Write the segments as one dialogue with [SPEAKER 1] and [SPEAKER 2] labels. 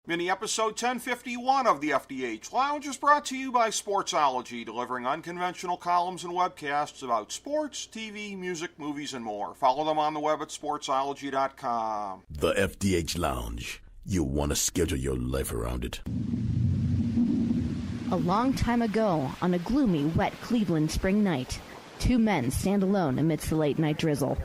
[SPEAKER 1] Mini episode 1051 of the FDH Lounge is brought to you by Sportsology, delivering unconventional columns and webcasts about sports, TV, music, movies, and more. Follow them on the web at sportsology.com.
[SPEAKER 2] The FDH Lounge. You'll want to schedule your life around it.
[SPEAKER 3] A long time ago, on a gloomy, wet Cleveland spring night, two men stand alone amidst the late-night drizzle.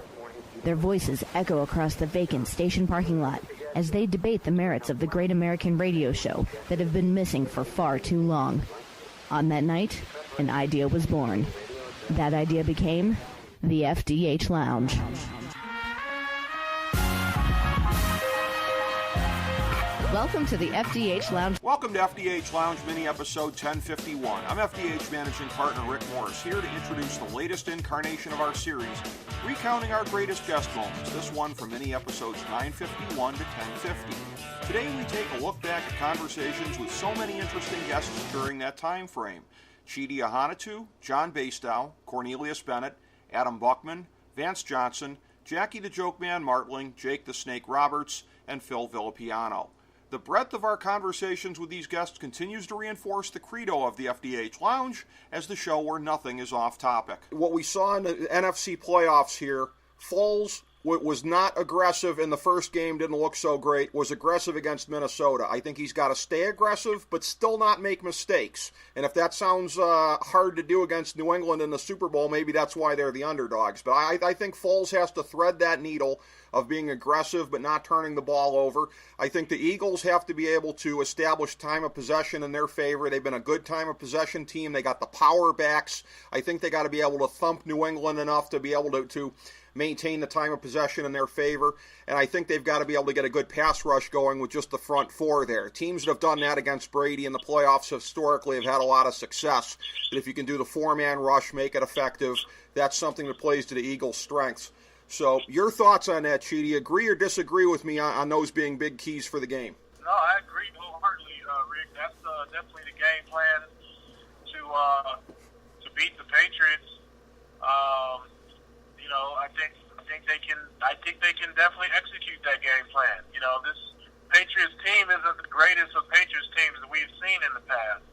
[SPEAKER 3] Their voices echo across the vacant station parking lot as they debate the merits of the great American radio show that have been missing for far too long. On that night, an idea was born. That idea became the FDH Lounge. Welcome to the FDH Lounge.
[SPEAKER 1] Welcome to FDH Lounge mini episode 1051. I'm FDH managing partner Rick Morris, here to introduce the latest incarnation of our series, recounting our greatest guest moments, this one from mini episodes 951 to 1050. Today we take a look back at conversations with so many interesting guests during that time frame. Chidi Ahanatu, John Bastow, Cornelius Bennett, Adam Buckman, Vance Johnson, Jackie the Joke Man Martling, Jake the Snake Roberts, and Phil Villapiano. The breadth of our conversations with these guests continues to reinforce the credo of the FDH Lounge as the show where nothing is off topic. What we saw in the NFC playoffs here, Foles was not aggressive in the first game, didn't look so great, was aggressive against Minnesota. I think he's got to stay aggressive, but still not make mistakes. And if that sounds hard to do against New England in the Super Bowl, maybe that's why they're the underdogs. But I think Foles has to thread that needle of being aggressive but not turning the ball over. I think the Eagles have to be able to establish time of possession in their favor. They've been a good time of possession team. They got the power backs. I think they got to be able to thump New England enough to be able to maintain the time of possession in their favor, and I think they've got to be able to get a good pass rush going with just the front four there. Teams that have done that against Brady in the playoffs historically have had a lot of success. But if you can do the four-man rush, make it effective, that's something that plays to the Eagles' strengths. So your thoughts on that, Chidi? Agree or disagree with me on those being big keys for the game?
[SPEAKER 4] No, I agree wholeheartedly, Rick. That's definitely the game plan to beat the Patriots. I think they can definitely execute that game plan. You know, this Patriots team isn't the greatest of Patriots teams that we've seen in the past.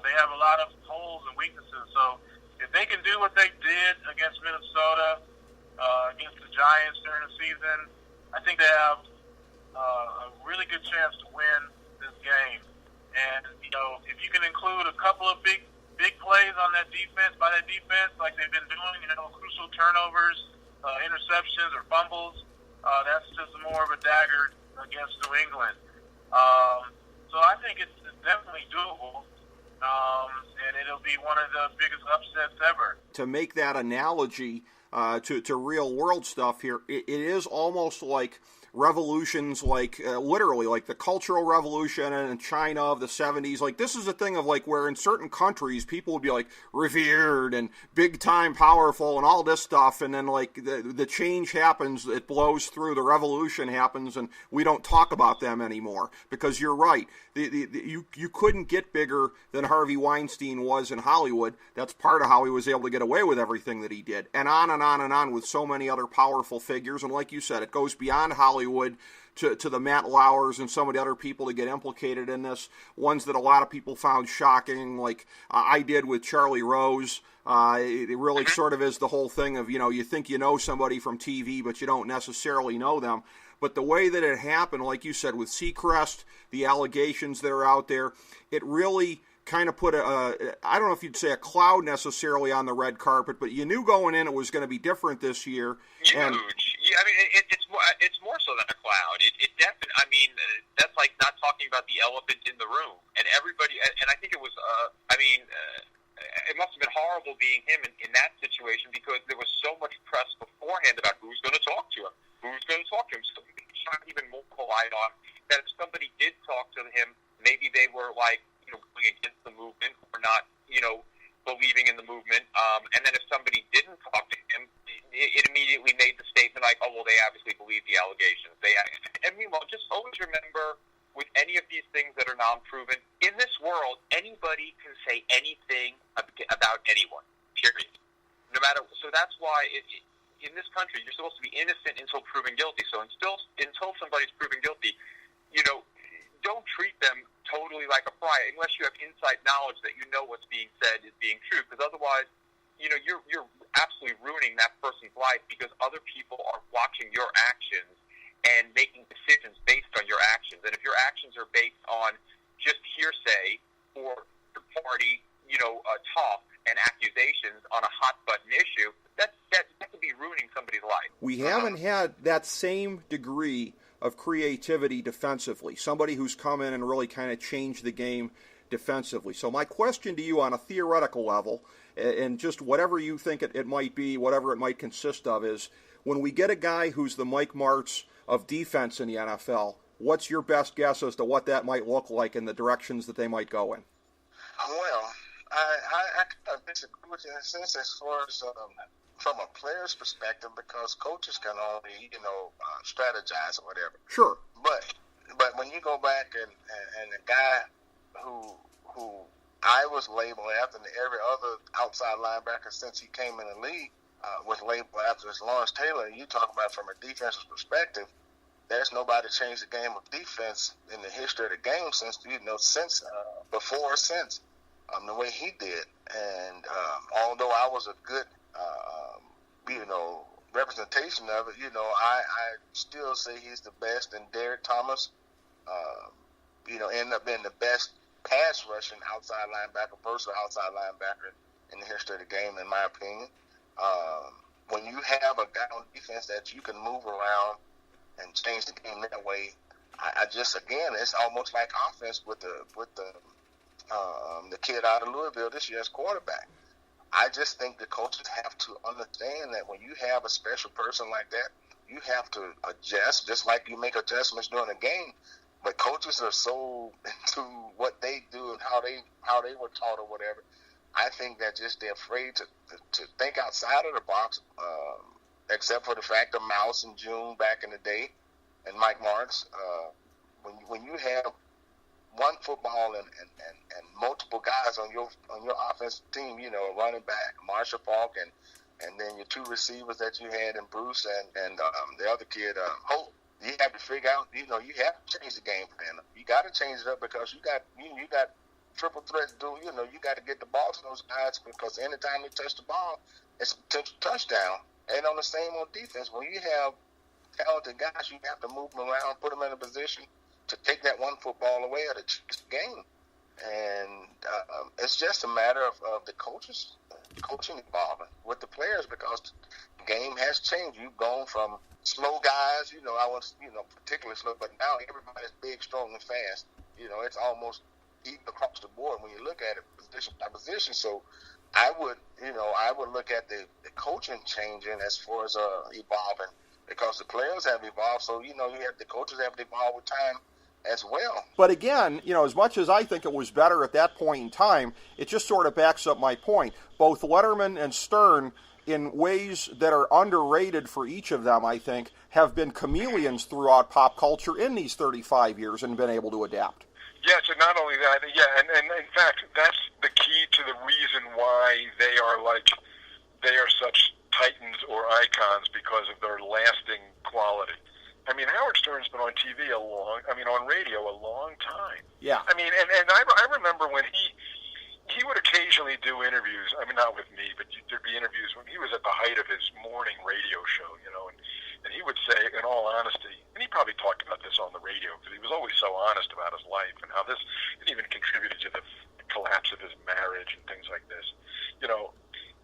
[SPEAKER 4] They have a lot of holes and weaknesses. So if they can do what they did against Minnesota, against the Giants during the season, I think they have a really good chance to win this game. And, you know, if you can include a couple of big plays on that defense, like they've been doing, you know, crucial turnovers, interceptions or fumbles, that's just more of a dagger against New England. So I think it's definitely doable, and it'll be one of the biggest upsets ever.
[SPEAKER 1] To make that analogy to real world stuff here, it is almost like revolutions, like literally like the Cultural Revolution in China of the 70s. Like, this is a thing of like where in certain countries people would be like revered and big time powerful and all this stuff, and then like the change happens, it blows through, the revolution happens, and we don't talk about them anymore. Because you're right, you couldn't get bigger than Harvey Weinstein was in Hollywood. That's part of how he was able to get away with everything that he did, and on and on and on with so many other powerful figures. And like you said, it goes beyond Hollywood to the Matt Lauers and some of the other people to get implicated in this, ones that a lot of people found shocking, like I did with Charlie Rose. It really sort of is the whole thing of, you know, you think you know somebody from TV, but you don't necessarily know them. But the way that it happened, like you said, with Seacrest, the allegations that are out there, it really kind of put I don't know if you'd say a cloud necessarily on the red carpet, but you knew going in it was going to be different this year.
[SPEAKER 5] Huge. I mean, it's more so than a cloud. It definitely. I mean, that's like not talking about the elephant in the room. And everybody. And I think it was. It must have been horrible being him in that situation, because there was so much press beforehand about who's going to talk to him, So he shot even more light on that if somebody did talk to him, maybe they were like, you know, going against the movement or not, you know, believing in the movement. And then if somebody didn't talk to him, it immediately made the statement like, oh, well, they obviously believe the allegations. And meanwhile, just always remember, with any of these things that are non-proven, in this world, anybody can say anything about anyone, period. No matter. So that's why in this country, you're supposed to be innocent until proven guilty. So until somebody's proven guilty, you know, don't totally like a pariah unless you have inside knowledge that you know what's being said is being true. Because otherwise, you're absolutely ruining that person's life because other people are watching your actions and making decisions based on your actions. And if your actions are based on just hearsay or third-party, talk and accusations on a hot-button issue, that could be ruining somebody's life.
[SPEAKER 1] We haven't had that same degree of creativity defensively, somebody who's come in and really kind of changed the game defensively. So my question to you on a theoretical level, and just whatever you think it might be, whatever it might consist of, is when we get a guy who's the Mike Martz of defense in the NFL, what's your best guess as to what that might look like in the directions that they might go in?
[SPEAKER 6] Well, I kind of disagree with you in a sense as far as from a player's perspective, because coaches can only, strategize or whatever.
[SPEAKER 1] Sure.
[SPEAKER 6] But when you go back and the guy who I was labeled after, and every other outside linebacker since he came in the league was labeled after, is Lawrence Taylor. And you talk about from a defensive perspective, there's nobody changed the game of defense in the history of the game since the way he did. And although I was a good representation of it, I still say he's the best. And Derek Thomas, ended up being the best pass rushing outside linebacker, versatile outside linebacker in the history of the game, in my opinion. When you have a guy on defense that you can move around and change the game that way, I just, again, it's almost like offense with the kid out of Louisville this year as quarterback. I just think the coaches have to understand that when you have a special person like that, you have to adjust, just like you make adjustments during a game. But coaches are so into what they do and how they were taught or whatever. I think that just they're afraid to think outside of the box, except for the fact of Mouse and June back in the day, and Mike Martz. When you have one football and multiple guys on your offensive team, running back, Marshall Falk, and then your two receivers that you had in Bruce and the other kid, Holt. You have to figure out, you have to change the game plan. You got to change it up because you got triple threats do. You got to get the ball to those guys because anytime they touch the ball, it's a potential touchdown. And on the same on defense, when you have talented guys, you have to move them around, put them in a position to take that one football away or to change the game. And it's just a matter of the coaching evolving with the players because the game has changed. You've gone from slow guys, I was, particularly slow, but now everybody's big, strong, and fast. It's almost even across the board when you look at it position by position. So I would look at the coaching changing as far as evolving because the players have evolved. So, the coaches have evolved with time as well.
[SPEAKER 1] But again, as much as I think it was better at that point in time, it just sort of backs up my point. Both Letterman and Stern, in ways that are underrated for each of them, I think, have been chameleons throughout pop culture in these 35 years and been able to adapt.
[SPEAKER 7] Yes, and not only that, and in fact, that's the key to the reason why they are such titans or icons because of their lasting quality. I mean, Howard Stern's been on TV on radio a long time.
[SPEAKER 1] Yeah.
[SPEAKER 7] I mean, and I remember when he would occasionally do interviews. I mean, not with me, but there'd be interviews when he was at the height of his morning radio show, and he would say, in all honesty, and he probably talked about this on the radio because he was always so honest about his life and how this even contributed to the collapse of his marriage and things like this.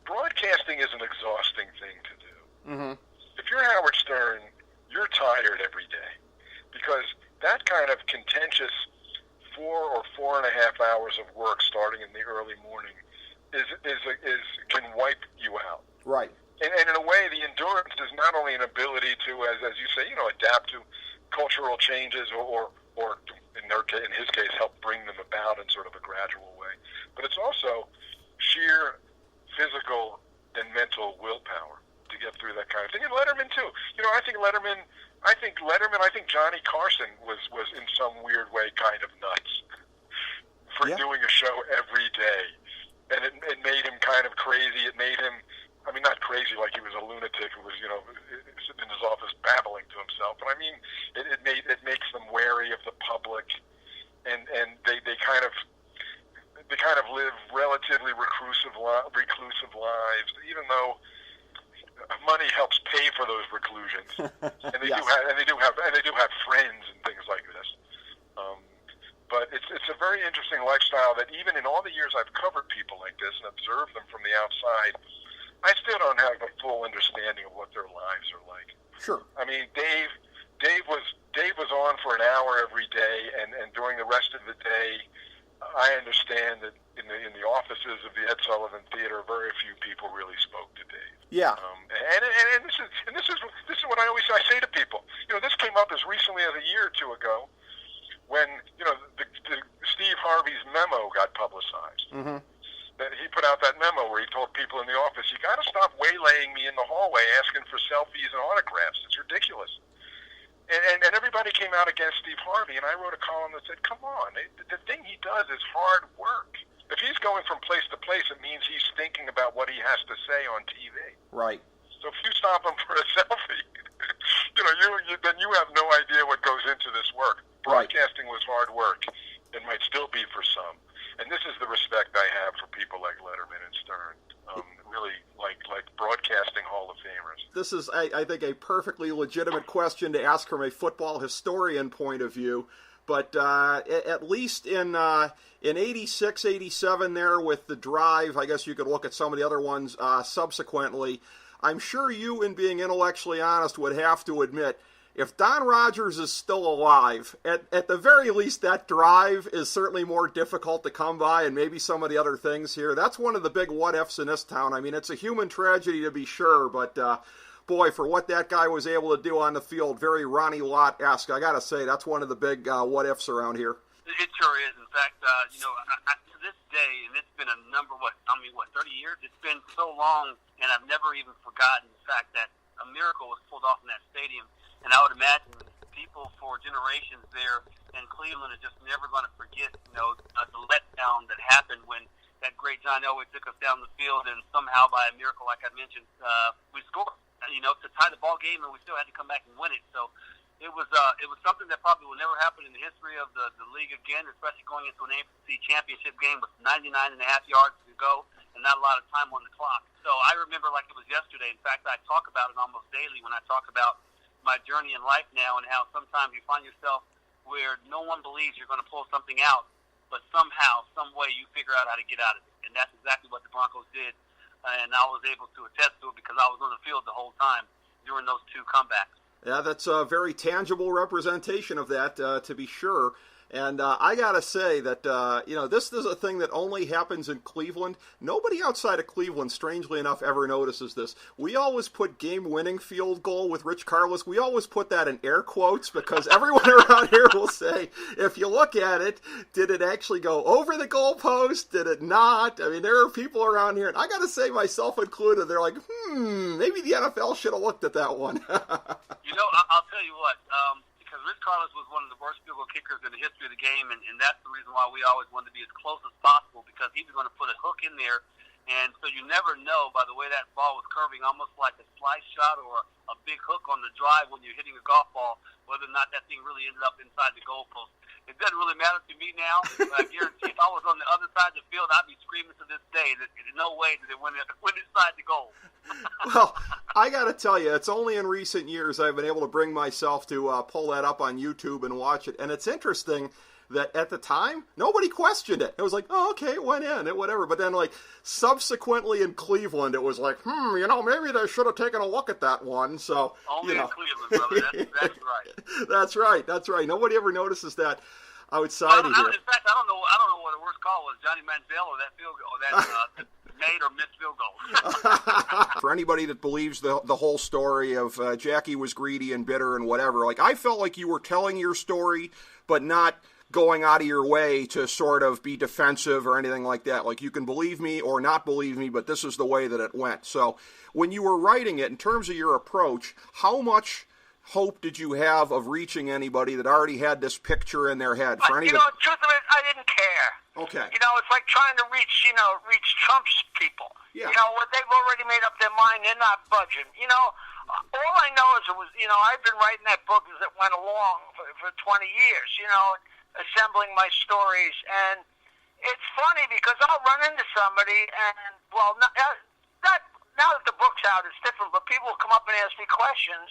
[SPEAKER 7] Broadcasting is an exhausting thing to do.
[SPEAKER 1] Mm-hmm.
[SPEAKER 7] If you're Howard Stern, you're tired every day because that kind of contentious 4 or 4.5 hours of work starting in the early morning can wipe you out.
[SPEAKER 1] Right.
[SPEAKER 7] And in a way, the endurance is not only an ability to, as you say, adapt to cultural changes or in his case, help bring them about in sort of a gradual way, but it's also sheer physical and mental willpower to get through that kind of thing. And Letterman too. I think Johnny Carson was in some weird way kind of nuts for doing a show every day. And it made him kind of crazy. It made him, not crazy like he was a lunatic who was, sitting in his office babbling to himself. But it makes them wary of the public. and they kind of live relatively reclusive lives, even though money helps pay for those reclusions, and they do have friends and things like this. But it's a very interesting lifestyle that even in all the years I've covered people like this and observed them from the outside, I still don't have a full understanding of what their lives are like.
[SPEAKER 1] Sure.
[SPEAKER 7] I mean, Dave was on for an hour every day, and during the rest of the day, I understand that in the offices of the Ed Sullivan Theater, very few people really spoke to Dave.
[SPEAKER 1] Yeah.
[SPEAKER 7] And this is what I always say to people. This came up as recently as a year or two ago, when the Steve Harvey's memo got publicized.
[SPEAKER 1] Mm-hmm.
[SPEAKER 7] That he put out that memo where he told people in the office, "You got to stop waylaying me in the hallway asking for selfies and autographs. It's ridiculous." And everybody came out against Steve Harvey, and I wrote a column that said, "Come on, the thing he does is hard work. If he's going from place to place, it means he's thinking about what he has to say on TV.
[SPEAKER 1] Right.
[SPEAKER 7] So if you stop him for a selfie, then you have no idea what goes into this work. Broadcasting was hard work. It might still be for some. And this is the respect I have for people like Letterman and Stern, really like broadcasting Hall of Famers.
[SPEAKER 1] This is, I think, a perfectly legitimate question to ask from a football historian point of view. But at least in 86, 87 there with the drive, I guess you could look at some of the other ones subsequently. I'm sure you, in being intellectually honest, would have to admit, if Don Rogers is still alive, at the very least, that drive is certainly more difficult to come by, and maybe some of the other things here. That's one of the big what-ifs in this town. I mean, it's a human tragedy to be sure, but boy, for what that guy was able to do on the field, very Ronnie Lott-esque. I got to say, that's one of the big what-ifs around here.
[SPEAKER 8] It sure is. In fact, to this day, and it's been 30 years? It's been so long, and I've never even forgotten the fact that a miracle was pulled off in that stadium. And I would imagine people for generations there in Cleveland are just never going to forget, the letdown that happened when that great John Elway took us down the field, and somehow by a miracle, like I mentioned, we scored, to tie the ball game, and we still had to come back and win it. So it was something that probably will never happen in the history of the league again, especially going into an AFC championship game with 99.5 yards to go and not a lot of time on the clock. So I remember like it was yesterday. In fact, I talk about it almost daily when I talk about my journey in life now, and how sometimes you find yourself where no one believes you're going to pull something out, but somehow, some way, you figure out how to get out of it. And that's exactly what the Broncos did, and I was able to attest to it because I was on the field the whole time during those two comebacks.
[SPEAKER 1] Yeah, that's a very tangible representation of that, to be sure. And I got to say that, this is a thing that only happens in Cleveland. Nobody outside of Cleveland, strangely enough, ever notices this. We always put game-winning field goal with Rich Karlis. We always put that in air quotes because everyone around here will say, if you look at it, did it actually go over the goalpost? Did it not? I mean, there are people around here, and I got to say, myself included, they're like, maybe the NFL should have looked at that one.
[SPEAKER 8] I'll tell you what, because Rich Karlis was one of the worst field goal kickers in the history of the game, and that's the reason why we always wanted to be as close as possible, because he was going to put a hook in there, and so you never know by the way that ball was curving, almost like a slice shot or a big hook on the drive when you're hitting a golf ball, whether or not that thing really ended up inside the goalpost. It doesn't really matter to me now, but I guarantee if I was on the other side of the field, I'd be screaming to this day that there's no way that it went inside the goal.
[SPEAKER 1] Well, I got to tell you, it's only in recent years I've been able to bring myself to pull that up on YouTube and watch it. And it's interesting that at the time, nobody questioned it. It was like, oh, okay, it went in, whatever. But then, subsequently in Cleveland, it was like, maybe they should have taken a look at that one. So,
[SPEAKER 8] only in Cleveland, brother. That's right.
[SPEAKER 1] That's right. Nobody ever notices that outside of here.
[SPEAKER 8] In fact, I don't know what the worst call was, Johnny Manziel or that field goal, or that made or missed field goal.
[SPEAKER 1] For anybody that believes the whole story of Jackie was greedy and bitter and whatever, I felt like you were telling your story, but not going out of your way to sort of be defensive or anything like that. You can believe me or not believe me, but this is the way that it went. So when you were writing it, in terms of your approach, how much hope did you have of reaching anybody that already had this picture in their head?
[SPEAKER 9] The truth of it, I didn't care.
[SPEAKER 1] Okay.
[SPEAKER 9] It's like trying to reach Trump's people.
[SPEAKER 1] Yeah.
[SPEAKER 9] They've already made up their mind. They're not budging. All I know is it was, I've been writing that book as it went along for 20 years, assembling my stories. And it's funny because I'll run into somebody, and, well, not now that the book's out, it's different, but people will come up and ask me questions,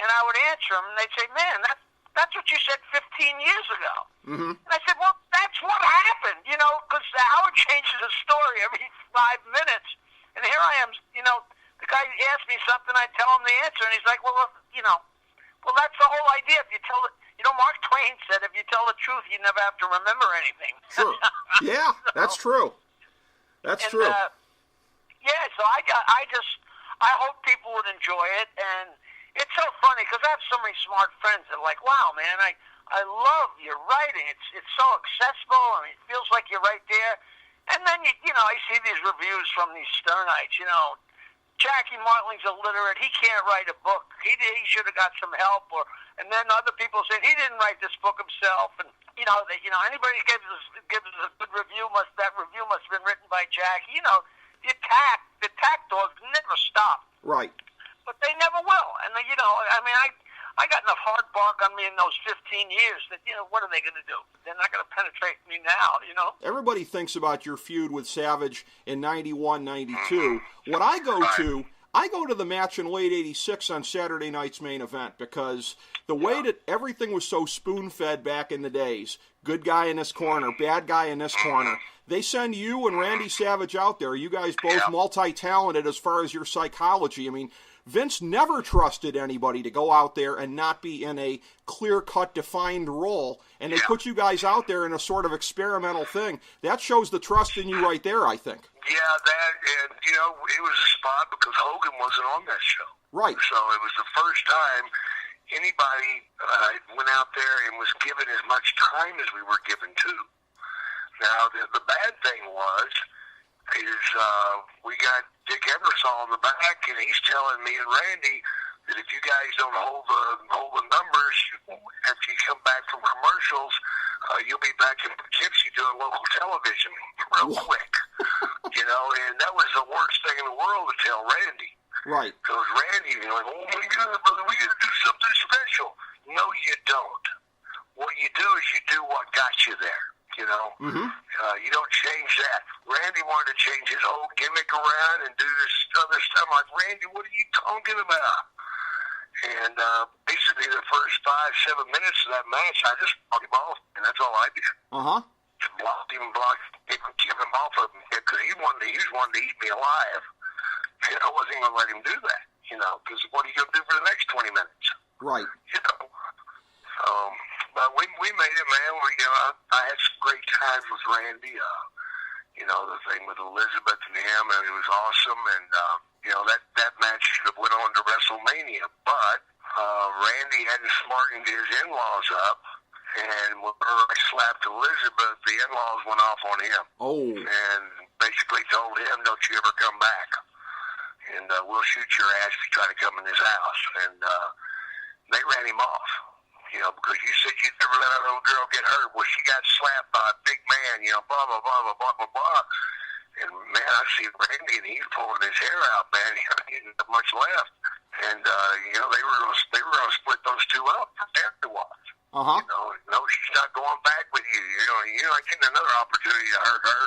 [SPEAKER 9] and I would answer them, and they'd say, man, that's what you said 15 years ago.
[SPEAKER 1] Mm-hmm.
[SPEAKER 9] And I said, well, that's what happened, because Howard changes his story every 5 minutes. And here I am, the guy asked me something, I tell him the answer, and he's like, well, that's the whole idea. If you tell it, Mark Twain said, if you tell the truth, you never have to remember anything.
[SPEAKER 1] Sure. Yeah, that's true. That's true.
[SPEAKER 9] Yeah, so I hope people would enjoy it, and it's so funny because I have so many smart friends that are like, wow, man, I love your writing. It's so accessible, and it feels like you're right there. And then, I see these reviews from these Sternites, Jackie Martling's illiterate. He can't write a book. He should have got some help. And then other people say he didn't write this book himself. And anybody gives us a good review that review must have been written by Jackie. The attack dogs never stop.
[SPEAKER 1] Right.
[SPEAKER 9] But they never will. And I got enough hard bark on me in those 15 years that what are they going to do? They're not going to penetrate me now.
[SPEAKER 1] Everybody thinks about your feud with Savage in 91, 92. What I go to the match in late 86 on Saturday night's main event because the way that everything was so spoon-fed back in the days, good guy in this corner, bad guy in this corner, they send you and Randy Savage out there. You guys both multi-talented as far as your psychology. I mean, Vince never trusted anybody to go out there and not be in a clear-cut, defined role, and they put you guys out there in a sort of experimental thing. That shows the trust in you right there, I think.
[SPEAKER 10] Yeah, and it was a spot because Hogan wasn't on that show.
[SPEAKER 1] Right.
[SPEAKER 10] So it was the first time anybody went out there and was given as much time as we were given too. Now, the bad thing is we got Dick Ebersol in the back, and he's telling me and Randy that if you guys don't hold the numbers after you come back from commercials, you'll be back in Poughkeepsie doing local television real quick. And that was the worst thing in the world to tell Randy.
[SPEAKER 1] Right.
[SPEAKER 10] Because Randy, like, oh my God, brother, we got to do something special. No, you don't. What you do is you do what got you there.
[SPEAKER 1] Mm-hmm.
[SPEAKER 10] You don't change that. Randy wanted to change his whole gimmick around and do this other stuff. I'm like, Randy, what are you talking about? And basically the first 5-7 minutes of that match, I just blocked him off, and that's all I did.
[SPEAKER 1] Uh-huh.
[SPEAKER 10] Just blocked him, keep him off of me, because he was wanting to eat me alive. And I wasn't going to let him do that, because what are you going to do for the next 20 minutes?
[SPEAKER 1] Right.
[SPEAKER 10] But we made it, man. I had some great times with Randy. The thing with Elizabeth and him, and it was awesome. And that match should have went on to WrestleMania, but Randy hadn't smartened his in-laws up, and whenever I slapped Elizabeth, the in-laws went off on him.
[SPEAKER 1] Oh.
[SPEAKER 10] And basically told him, "Don't you ever come back, and we'll shoot your ass if you try to come in this house." And they ran him off. Because you said you'd never let a little girl get hurt. Well, she got slapped by a big man, blah, blah, blah, blah, blah, blah, blah. And, man, I see Randy, and he's pulling his hair out, man. He didn't have much left. And, they were going to split those two up afterwards.
[SPEAKER 1] Uh-huh.
[SPEAKER 10] No, she's not going back with you. You're not getting another opportunity to hurt her,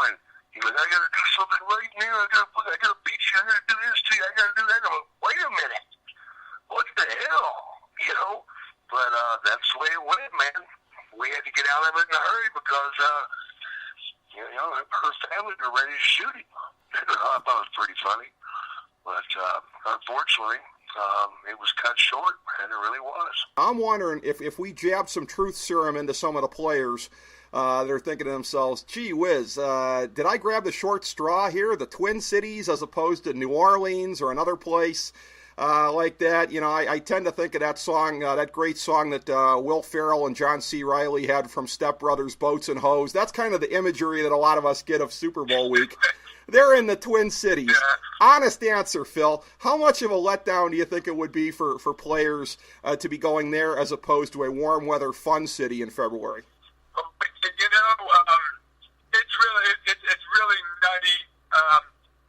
[SPEAKER 10] And he goes, I got to do something right now. I got to beat you. I got to do this to you. I got to do that. I'm like, wait a minute. What the hell? But that's the way it went, man. We had to get out of it in a hurry because, her family were ready to shoot him. I thought it was pretty funny. But unfortunately, it was cut short, and it really was.
[SPEAKER 1] I'm wondering if we jabbed some truth serum into some of the players, they're thinking to themselves, gee whiz, did I grab the short straw here, the Twin Cities, as opposed to New Orleans or another place? Like that, I tend to think of that song, that great song that Will Ferrell and John C. Reilly had from Step Brothers, Boats and Hoes. That's kind of the imagery that a lot of us get of Super Bowl week. They're in the Twin Cities.
[SPEAKER 10] Yeah.
[SPEAKER 1] Honest answer, Phil. How much of a letdown do you think it would be for players to be going there as opposed to a warm weather fun city in February?
[SPEAKER 7] It's really nutty.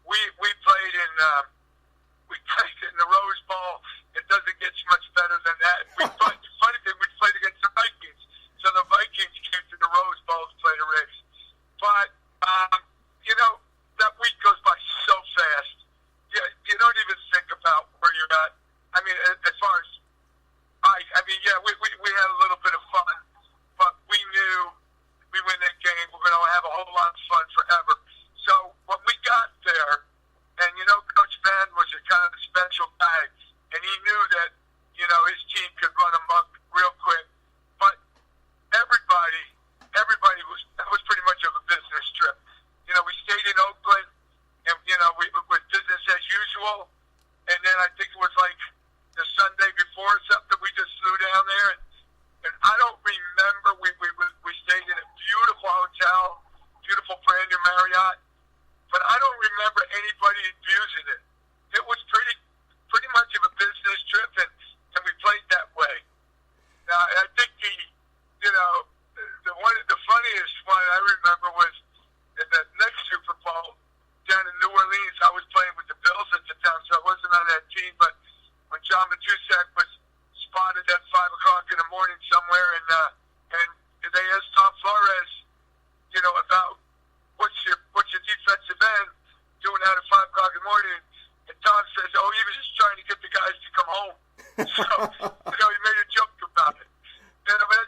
[SPEAKER 7] We played in. We played in the Rose Bowl. It doesn't get much better than that. Funny thing, we played against the Vikings. So the
[SPEAKER 11] everybody that was pretty much of a business trip. You know, we stayed in Oakland, and, you know, we was business as usual. And then I think it was like the Sunday before or something, we just flew down there. And I don't remember, we stayed in a beautiful hotel, beautiful brand new Marriott. But I don't remember anybody abusing it. It was pretty much of a business trip, and we played that way. Now, I think the funniest one I remember was in the next Super Bowl down in New Orleans. I was playing with the Bills at the time, so I wasn't on that team. But when John Matuszak was spotted at 5 o'clock in the morning somewhere, and they asked Tom Flores, you know, about what's your defensive end doing out at 5 o'clock in the morning, and Tom says, "Oh, he was just trying to get the guys to come home." So, you know, he made a joke about it. And I mean,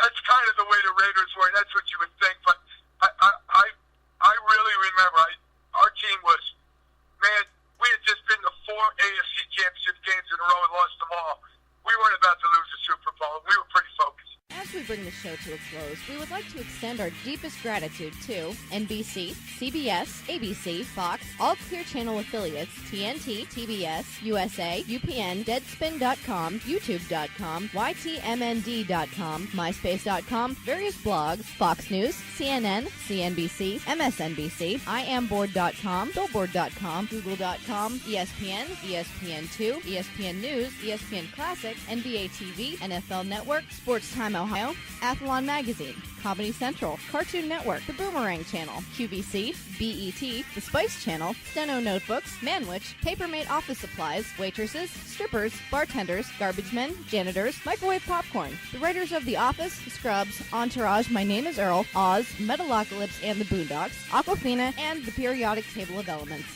[SPEAKER 11] that's kind of the way the Raiders were, and that's what you would think. But I really remember our team was, man, we had just been to 4 AFC Championship games in a row and lost them all. We weren't about to lose the Super Bowl. We were pretty focused.
[SPEAKER 3] As we bring the show to a close, we would like to extend our deepest gratitude to NBC, CBS, ABC, Fox, all Clear Channel affiliates, TNT, TBS, USA, UPN, Deadspin.com, YouTube.com, YTMND.com, MySpace.com, various blogs, Fox News, CNN, CNBC, MSNBC, IamBoard.com, Billboard.com, Google.com, ESPN, ESPN2, ESPN News, ESPN Classic, NBA TV, NFL Network, Sports Time Ohio, Athlon Magazine, Comedy Central, Cartoon Network, The Boomerang Channel, QVC, BET, The Spice Channel, Steno Notebooks, Manwich, Papermate Office Supplies, waitresses, strippers, bartenders, garbage men, janitors, microwave popcorn, the writers of The Office, Scrubs, Entourage, My Name is Earl, Oz, Metalocalypse and the Boondocks, Aquafina, and The Periodic Table of Elements.